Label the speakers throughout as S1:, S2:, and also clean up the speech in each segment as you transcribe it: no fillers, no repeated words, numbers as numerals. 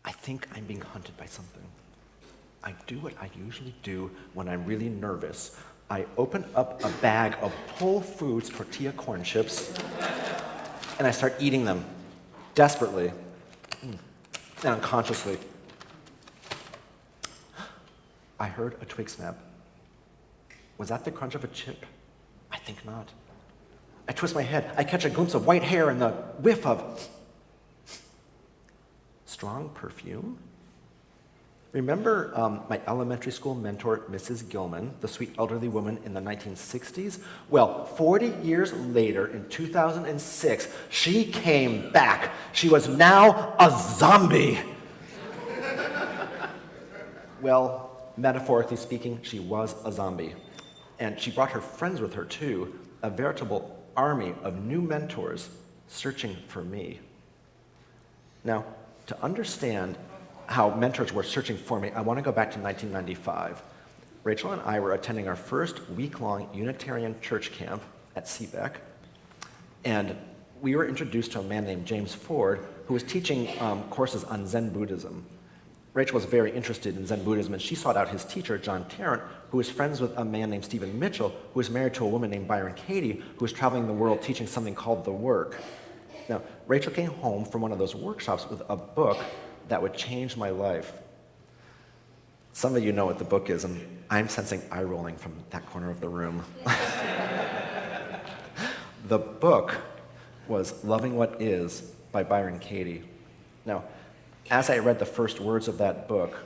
S1: I think I'm being hunted by something. I do what I usually do when I'm really nervous. I open up a bag of Whole Foods tortilla corn chips, and I start eating them, desperately and unconsciously. I heard a twig snap. Was that the crunch of a chip? I think not. I twist my head. I catch a glimpse of white hair and the whiff of strong perfume. Remember my elementary school mentor, Mrs. Gilman, the sweet elderly woman in the 1960s? Well, 40 years later, in 2006, she came back. She was now a zombie. Well, metaphorically speaking, she was a zombie. And she brought her friends with her, too, a veritable army of new mentors searching for me. Now, to understand how mentors were searching for me, I want to go back to 1995. Rachel and I were attending our first week-long Unitarian church camp at CBEC, and we were introduced to a man named James Ford, who was teaching courses on Zen Buddhism. Rachel was very interested in Zen Buddhism, and she sought out his teacher, John Tarrant, who was friends with a man named Stephen Mitchell, who was married to a woman named Byron Katie, who was traveling the world teaching something called The Work. Now, Rachel came home from one of those workshops with a book that would change my life. Some of you know what the book is, and I'm sensing eye rolling from that corner of the room. The book was Loving What Is by Byron Katie. Now, as I read the first words of that book,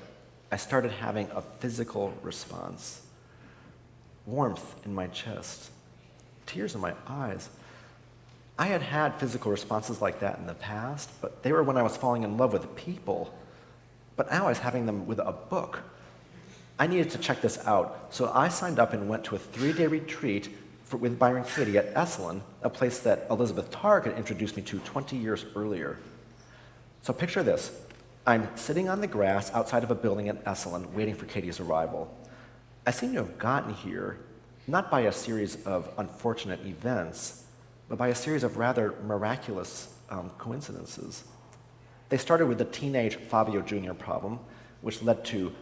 S1: I started having a physical response. Warmth in my chest, tears in my eyes. I had had physical responses like that in the past, but they were when I was falling in love with people. But now I was having them with a book. I needed to check this out, so I signed up and went to a 3-day retreat with Byron Katie at Esalen, a place that Elizabeth Targ had introduced me to 20 years earlier. So picture this. I'm sitting on the grass outside of a building at Esalen waiting for Katie's arrival. I seem to have gotten here not by a series of unfortunate events, but by a series of rather miraculous coincidences. They started with the teenage Fabio Jr. problem, which led to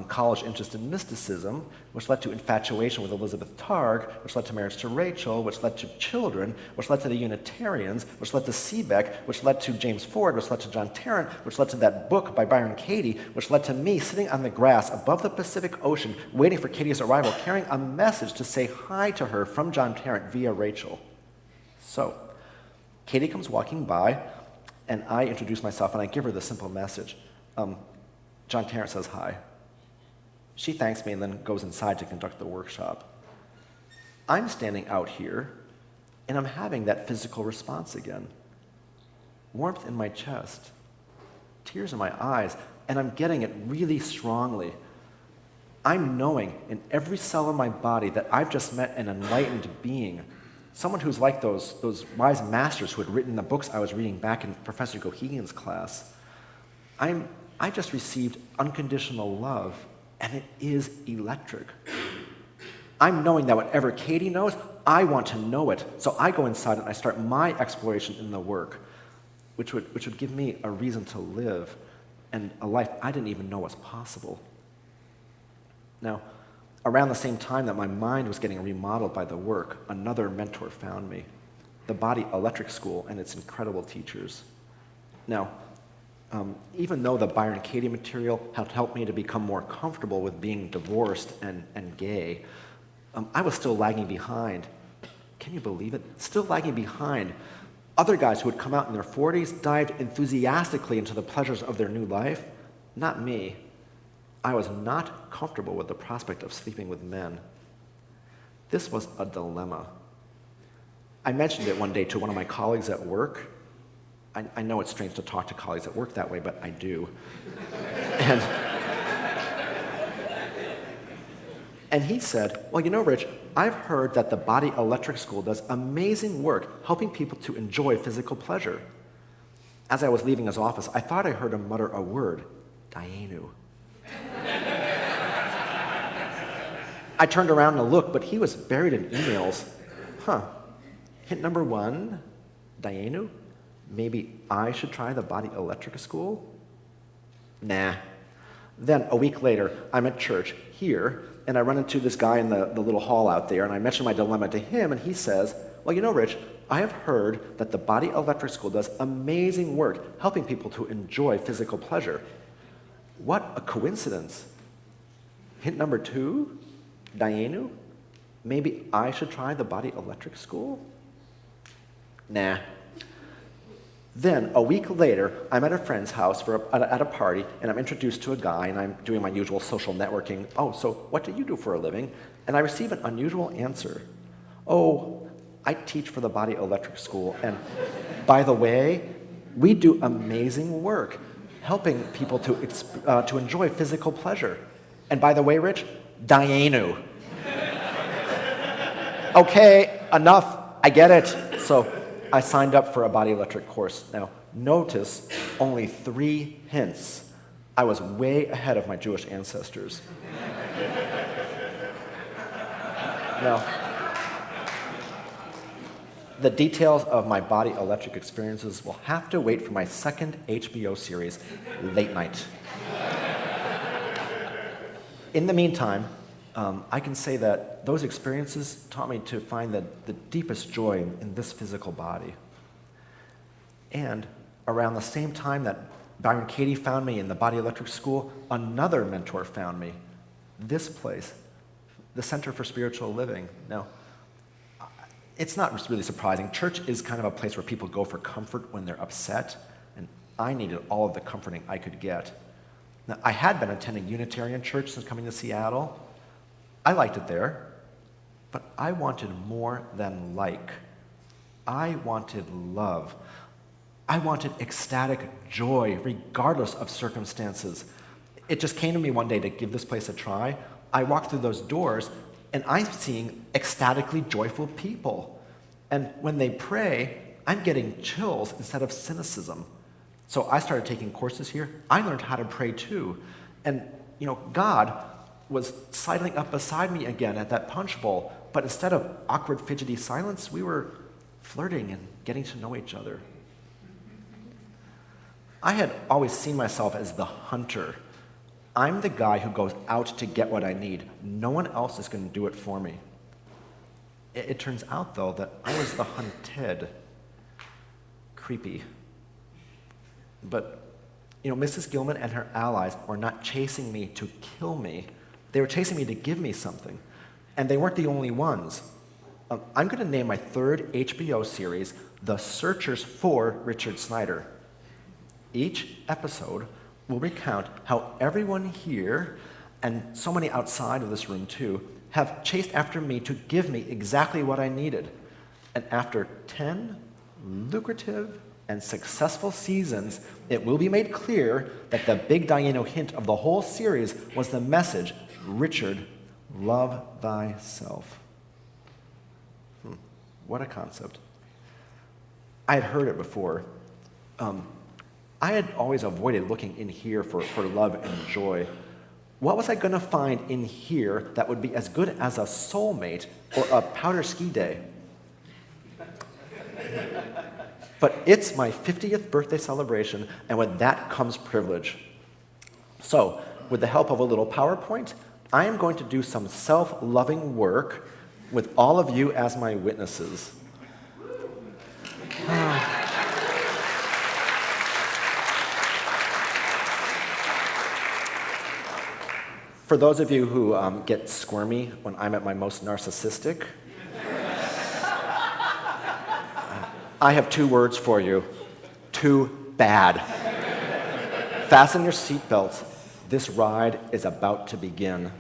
S1: college interest in mysticism, which led to infatuation with Elizabeth Targ, which led to marriage to Rachel, which led to children, which led to the Unitarians, which led to CBEC, which led to James Ford, which led to John Tarrant, which led to that book by Byron Katie, which led to me sitting on the grass above the Pacific Ocean waiting for Katie's arrival, carrying a message to say hi to her from John Tarrant via Rachel. So, Katie comes walking by, and I introduce myself, and I give her the simple message. John Tarrant says hi. She thanks me and then goes inside to conduct the workshop. I'm standing out here, and I'm having that physical response again. Warmth in my chest, tears in my eyes, and I'm getting it really strongly. I'm knowing in every cell of my body that I've just met an enlightened being, someone who's like those wise masters who had written the books I was reading back in Professor Gohegan's class. I just received unconditional love, and it is electric. I'm knowing that whatever Katie knows, I want to know it. So I go inside and I start my exploration in the work, which would give me a reason to live and a life I didn't even know was possible. Now, around the same time that my mind was getting remodeled by the work, another mentor found me, the Body Electric School and its incredible teachers. Now, even though the Byron Katie material had helped me to become more comfortable with being divorced and gay, I was still lagging behind. Can you believe it? Still lagging behind. Other guys who had come out in their 40s dived enthusiastically into the pleasures of their new life. Not me. I was not comfortable with the prospect of sleeping with men. This was a dilemma. I mentioned it one day to one of my colleagues at work. I know it's strange to talk to colleagues at work that way, but I do. And he said, well, you know, Rich, I've heard that the Body Electric School does amazing work helping people to enjoy physical pleasure. As I was leaving his office, I thought I heard him mutter a word, Dayenu. I turned around to look, but he was buried in emails. Hint number 1, Dayenu? Maybe I should try the Body Electric School? Nah. Then a week later, I'm at church here, and I run into this guy in the little hall out there, and I mention my dilemma to him, and he says, well, you know, Rich, I have heard that the Body Electric School does amazing work helping people to enjoy physical pleasure. What a coincidence. Hint number 2, Dayenu, maybe I should try the Body Electric School? Nah. Then, a week later, I'm at a friend's house at a party, and I'm introduced to a guy, and I'm doing my usual social networking. Oh, so what do you do for a living? And I receive an unusual answer. Oh, I teach for the Body Electric School, and by the way, we do amazing work helping people to enjoy physical pleasure. And by the way, Rich, Dayenu. Okay, enough, I get it. So I signed up for a Body Electric course. Now, notice only 3 hints. I was way ahead of my Jewish ancestors. Now, the details of my Body Electric experiences will have to wait for my second HBO series, Late Night. In the meantime, I can say that those experiences taught me to find the deepest joy in this physical body. And around the same time that Byron Katie found me in the Body Electric School, another mentor found me. This place, the Center for Spiritual Living. Now, it's not really surprising. Church is kind of a place where people go for comfort when they're upset, and I needed all of the comforting I could get. Now, I had been attending Unitarian Church since coming to Seattle. I liked it there, but I wanted more than like. I wanted love. I wanted ecstatic joy, regardless of circumstances. It just came to me one day to give this place a try. I walked through those doors, and I'm seeing ecstatically joyful people. And when they pray, I'm getting chills instead of cynicism. So I started taking courses here. I learned how to pray too. And, God was sidling up beside me again at that punch bowl, but instead of awkward, fidgety silence, we were flirting and getting to know each other. I had always seen myself as the hunter. I'm the guy who goes out to get what I need. No one else is going to do it for me. It turns out, though, that I was the hunted. Creepy. But, Mrs. Gilman and her allies were not chasing me to kill me. They were chasing me to give me something. And they weren't the only ones. I'm going to name my 3rd HBO series, The Searchers for Richard Snyder. Each episode will recount how everyone here, and so many outside of this room too, have chased after me to give me exactly what I needed. And after 10 lucrative and successful seasons, it will be made clear that the big Dayenu hint of the whole series was the message, Richard, love thyself. What a concept. I had heard it before. I had always avoided looking in here for love and joy. What was I going to find in here that would be as good as a soulmate or a powder ski day? But it's my 50th birthday celebration, and with that comes privilege. So, with the help of a little PowerPoint, I am going to do some self-loving work with all of you as my witnesses. For those of you who get squirmy when I'm at my most narcissistic, I have 2 words for you. Too bad. Fasten your seatbelts. This ride is about to begin.